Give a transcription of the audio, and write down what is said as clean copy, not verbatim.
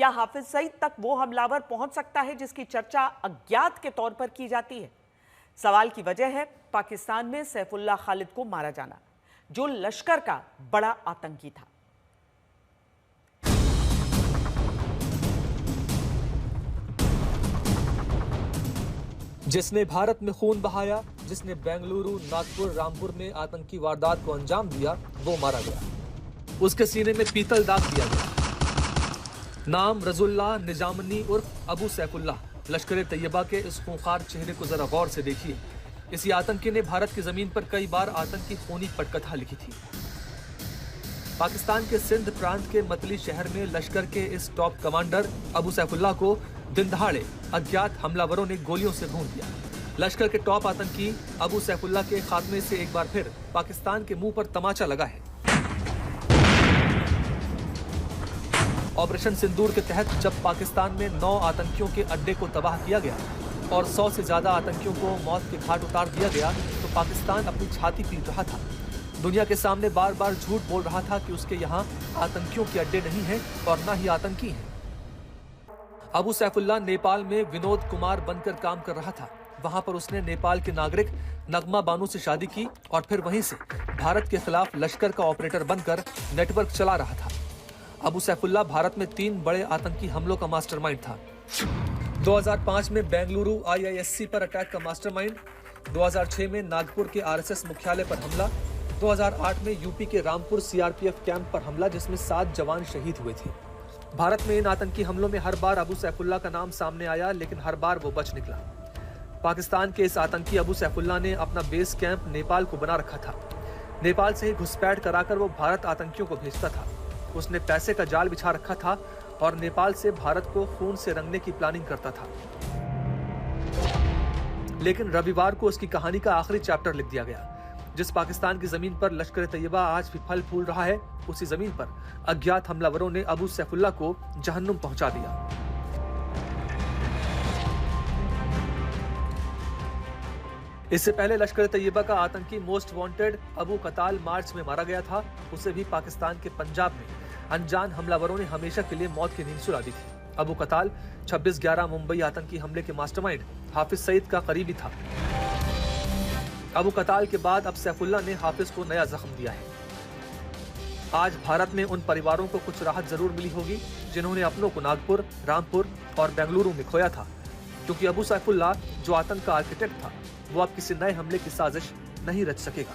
क्या हाफिज सईद तक वो हमलावर पहुंच सकता है जिसकी चर्चा अज्ञात के तौर पर की जाती है? सवाल की वजह है पाकिस्तान में सैफुल्लाह खालिद को मारा जाना, जो लश्कर का बड़ा आतंकी था। जिसने भारत में खून बहाया, जिसने बेंगलुरु, नागपुर, रामपुर में आतंकी वारदात को अंजाम दिया, वो मारा गया। उसके सीने में पीतल दाग दिया गया। नाम रजुल्लाह निजामनी उर्फ अबू सैफुल्लाह। लश्कर तैयबा के इस खूंखार चेहरे को जरा गौर से देखिए। इसी आतंकी ने भारत की जमीन पर कई बार आतंकी खूनी पटकथा लिखी थी। पाकिस्तान के सिंध प्रांत के मतली शहर में लश्कर के इस टॉप कमांडर अबू सैफुल्लाह को दिन दहाड़े अज्ञात हमलावरों ने गोलियों से भून दिया। लश्कर के टॉप आतंकी अबू सैफुल्लाह के खात्मे से एक बार फिर पाकिस्तान के मुंह पर तमाचा लगा है। ऑपरेशन सिंदूर के तहत जब पाकिस्तान में 9 आतंकियों के अड्डे को तबाह किया गया और 100 से ज्यादा आतंकियों को मौत के घाट उतार दिया गया, तो पाकिस्तान अपनी छाती पीट रहा था। दुनिया के सामने बार बार झूठ बोल रहा था कि उसके यहाँ आतंकियों के अड्डे नहीं हैं और न ही आतंकी हैं। अबू सैफुल्लाह नेपाल में विनोद कुमार बनकर काम कर रहा था। वहां पर उसने नेपाल के नागरिक नगमा बानू से शादी की और फिर वहीं से भारत के खिलाफ लश्कर का ऑपरेटर बनकर नेटवर्क चला रहा था। अबू सैफुल्लाह भारत में 3 बड़े आतंकी हमलों का मास्टरमाइंड था। 2005 में बेंगलुरु IISc पर अटैक का मास्टरमाइंड, 2006 में नागपुर के RSS मुख्यालय पर हमला, 2008 में यूपी के रामपुर CRPF कैंप पर हमला जिसमें 7 जवान शहीद हुए थे। भारत में इन आतंकी हमलों में हर बार अबू सैफुल्लाह का नाम सामने आया, लेकिन हर बार वो बच निकला। पाकिस्तान के इस आतंकी अबू सैफुल्लाह ने अपना बेस कैंप नेपाल को बना रखा था। नेपाल से ही घुसपैठ कराकर वो भारत आतंकियों को भेजता था। उसने पैसे का जाल बिछा रखा था और नेपाल से भारत को खून से रंगने की प्लानिंग करता था। लेकिन रविवार को उसकी कहानी का आखिरी चैप्टर लिख दिया गया। जिस पाकिस्तान की जमीन पर लश्कर तैयबा आज भी फल फूल रहा है, उसी जमीन पर अज्ञात हमलावरों ने अबू सैफुल्लाह को जहन्नुम पहुंचा दिया। इससे पहले लश्कर तैयबा का आतंकी मोस्ट वांटेड अबू कताल मार्च में मारा गया था। उसे भी पाकिस्तान के पंजाब में अनजान हमलावरों ने हमेशा के लिए मौत की नींद सुला दी थी। अबू कताल 26/11 मुंबई आतंकी हमले के मास्टरमाइंड हाफिज सईद का करीबी था। अबू कताल के बाद अब सैफुल्लाह ने हाफिज को नया जख्म दिया है। आज भारत में उन परिवारों को कुछ राहत जरूर मिली होगी जिन्होंने अपनों को नागपुर, रामपुर और बेंगलुरु में खोया था, क्योंकि अबू सैफुल्लाह जो आतंक का आर्किटेक्ट था, वो अब किसी नए हमले की साजिश नहीं रच सकेगा।